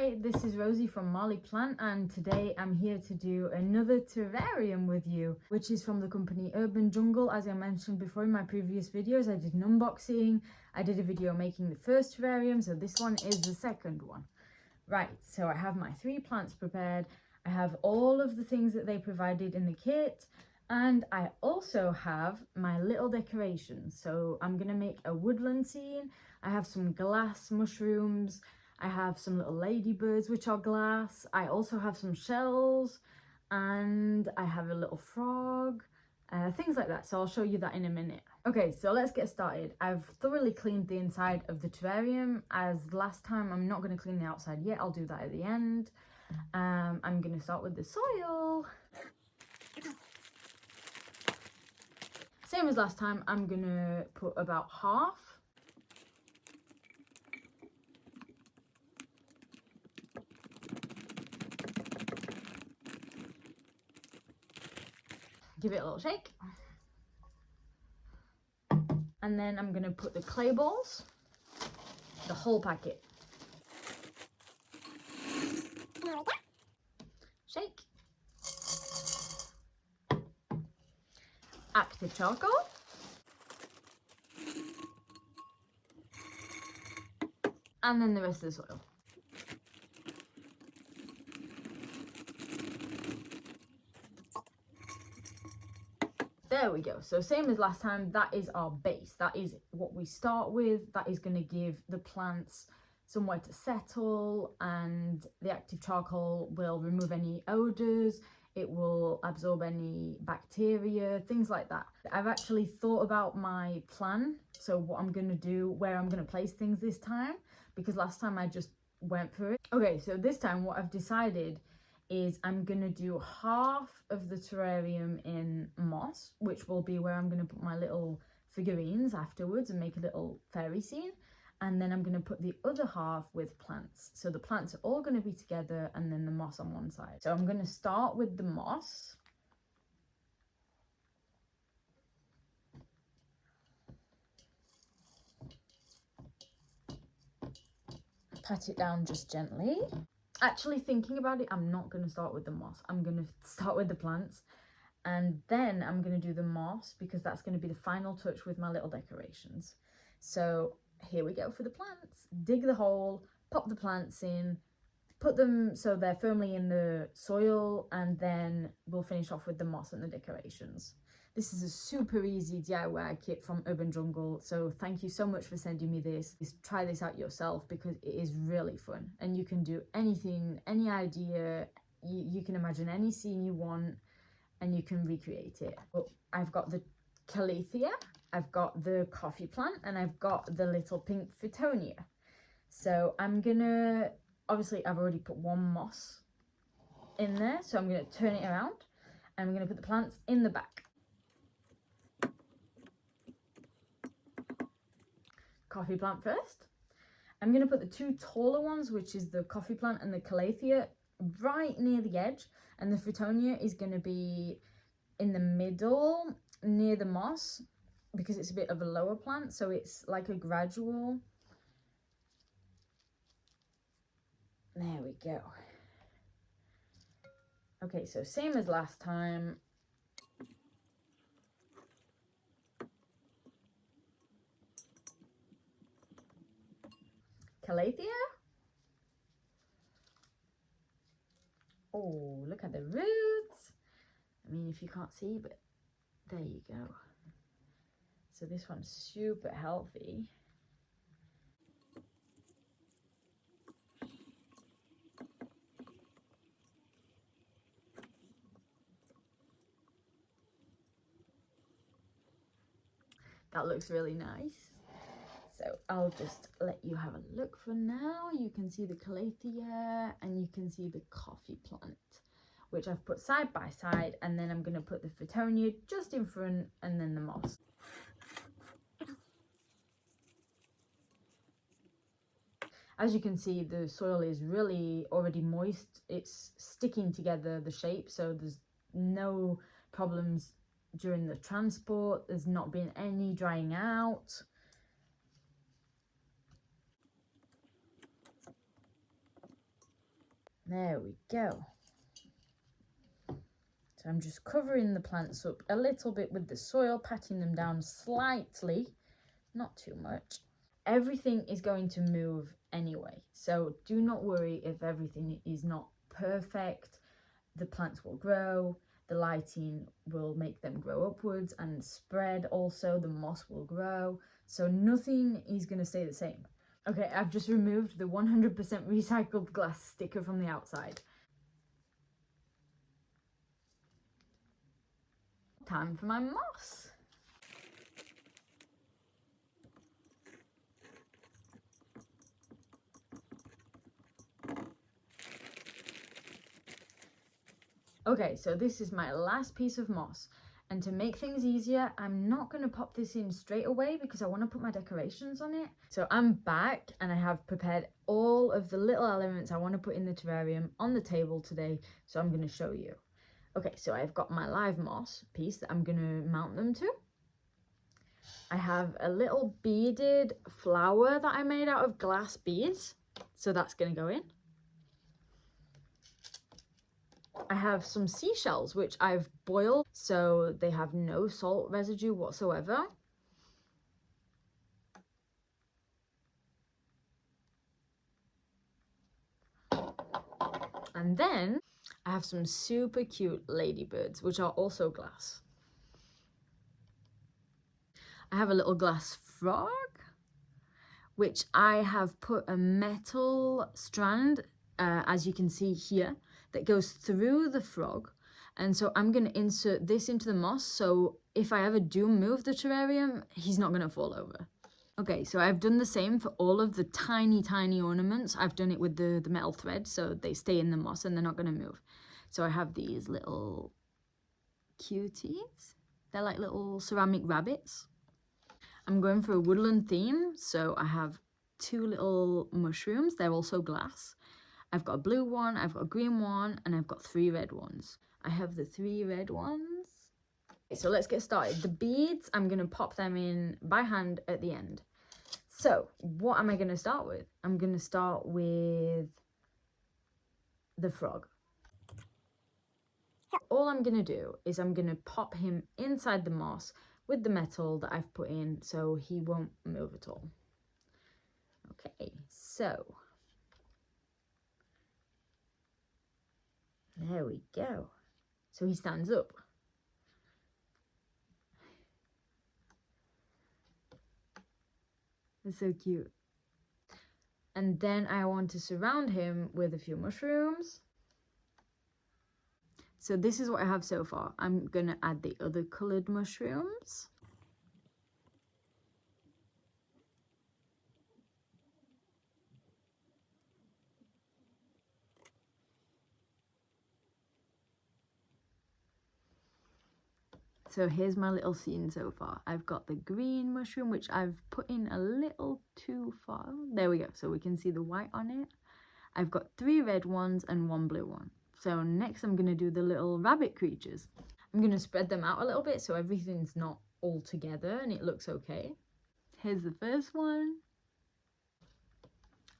Hi, this is Rosie from Marley Plant, and today I'm here to do another terrarium with you, which is from the company UrbanJngl. As I mentioned before in my previous videos, I did an unboxing, I did a video making the first terrarium, so this one is the second one. Right, so I have my 3 plants prepared, I have all of the things that they provided in the kit, and I also have my little decorations. So I'm gonna make a woodland scene. I have some glass mushrooms, I have some little ladybirds which are glass, I also have some shells, and I have a little frog, things like that. So I'll show you that in a minute. Okay, so let's get started. I've thoroughly cleaned the inside of the terrarium. As last time, I'm not going to clean the outside yet, I'll do that at the end. I'm going to start with the soil. Same as last time, I'm going to put about half. Give it a little shake. And then I'm going to put the clay balls, the whole packet. Shake. Active charcoal. And then the rest of the soil. There we go. So same as last time, that is our base. That is what we start with. That is going to give the plants somewhere to settle, and the active charcoal will remove any odors. It will absorb any bacteria, things like that. I've actually thought about my plan. So what I'm going to do, where I'm going to place things this time, because last time I just went for it. Okay, so this time what I've decided is I'm going to do half of the terrarium in moss, which will be where I'm going to put my little figurines afterwards and make a little fairy scene. And then I'm going to put the other half with plants. So the plants are all going to be together and then the moss on one side. So I'm going to start with the moss. Pat it down just gently. Actually, thinking about it, I'm not going to start with the moss. I'm going to start with the plants, and then I'm going to do the moss because that's going to be the final touch with my little decorations. So here we go for the plants. Dig the hole, pop the plants in, put them so they're firmly in the soil, and then we'll finish off with the moss and the decorations. This is a super easy DIY kit from UrbanJngl, so thank you so much for sending me this. Just try this out yourself because it is really fun, and you can do anything, any idea, you can imagine any scene you want and you can recreate it. But I've got the calathea, I've got the coffee plant, and I've got the little pink Fittonia. So I'm gonna, obviously I've already put one moss in there, so I'm gonna turn it around and I'm gonna put the plants in the back. Coffee plant first. I'm going to put the 2 taller ones, which is the coffee plant and the calathea, right near the edge, and the Fittonia is going to be in the middle near the moss because it's a bit of a lower plant, so it's like a gradual. There we go. Okay, so same as last time. Calathea. Oh, look at the roots. I mean, if you can't see, but there you go. So this one's super healthy. That looks really nice. So I'll just let you have a look for now. You can see the calathea and you can see the coffee plant, which I've put side by side, and then I'm going to put the Fittonia just in front and then the moss. As you can see, the soil is really already moist. It's sticking together, the shape, so there's no problems during the transport. There's not been any drying out. There we go. So I'm just covering the plants up a little bit with the soil, patting them down slightly, not too much. Everything is going to move anyway, so do not worry if everything is not perfect. The plants will grow, the lighting will make them grow upwards and spread also, the moss will grow, so nothing is going to stay the same. Okay, I've just removed the 100% recycled glass sticker from the outside. Time for my moss. Okay, so this is my last piece of moss. And to make things easier, I'm not going to pop this in straight away because I want to put my decorations on it. So I'm back and I have prepared all of the little elements I want to put in the terrarium on the table today. So I'm going to show you. Okay, so I've got my live moss piece that I'm going to mount them to. I have a little beaded flower that I made out of glass beads. So that's going to go in. I have some seashells which I've boiled so they have no salt residue whatsoever. And then I have some super cute ladybirds which are also glass. I have a little glass frog which I have put a metal strand, as you can see here, that goes through the frog. And so I'm going to insert this into the moss, so if I ever do move the terrarium, he's not going to fall over. Okay, so I've done the same for all of the tiny, tiny ornaments. I've done it with the metal thread, so they stay in the moss and they're not going to move. So I have these little cuties. They're like little ceramic rabbits. I'm going for a woodland theme, so I have 2 little mushrooms. They're also glass. I've got a blue one, I've got a green one, and I've got 3 red ones. I have the 3 red ones. Okay, so let's get started. The beads, I'm going to pop them in by hand at the end. So what am I going to start with? I'm going to start with the frog. All I'm going to do is I'm going to pop him inside the moss with the metal that I've put in so he won't move at all. Okay, so there we go. So he stands up. That's so cute. And then I want to surround him with a few mushrooms. So this is what I have so far. I'm going to add the other coloured mushrooms. So here's my little scene so far. I've got the green mushroom, which I've put in a little too far. There we go. So we can see the white on it. I've got 3 red ones and 1 blue one. So next I'm going to do the little rabbit creatures. I'm going to spread them out a little bit so everything's not all together and it looks okay. Here's the first one.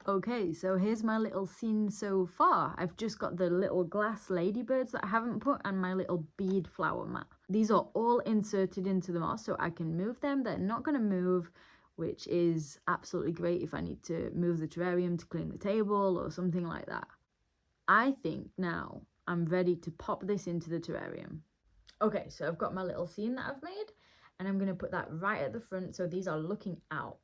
Okay, so here's my little scene so far. I've just got the little glass ladybirds that I haven't put and my little bead flower mat. These are all inserted into the moss so I can move them. They're not going to move, which is absolutely great if I need to move the terrarium to clean the table or something like that. I think now I'm ready to pop this into the terrarium. Okay, so I've got my little scene that I've made and I'm going to put that right at the front so these are looking out.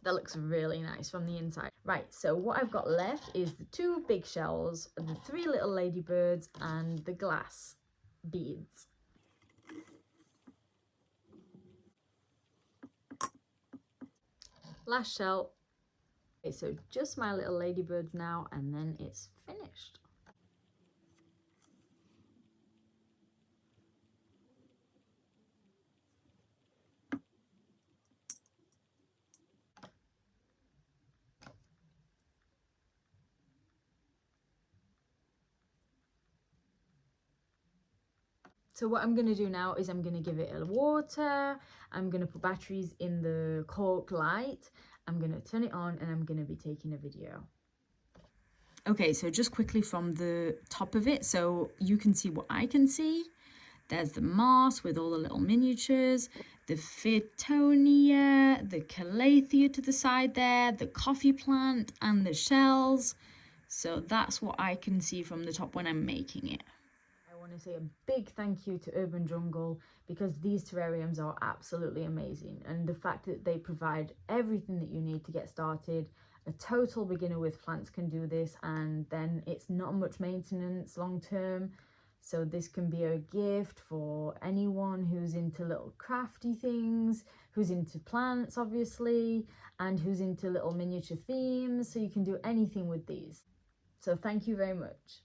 That looks really nice from the inside. Right, so what I've got left is the 2 big shells, the 3 little ladybirds, and the glass beads. Last shell. Okay, so just my little ladybirds now, and then it's finished. So what I'm going to do now is I'm going to give it a water. I'm going to put batteries in the cork light. I'm going to turn it on and I'm going to be taking a video. Okay, so just quickly from the top of it, so you can see what I can see. There's the moss with all the little miniatures, the Fittonia, the Calathea to the side there, the coffee plant and the shells. So that's what I can see from the top when I'm making it. I want to say a big thank you to UrbanJngl because these terrariums are absolutely amazing, and the fact that they provide everything that you need to get started. A total beginner with plants can do this, and then it's not much maintenance long term. So this can be a gift for anyone who's into little crafty things, who's into plants obviously, and who's into little miniature themes. So you can do anything with these. So thank you very much.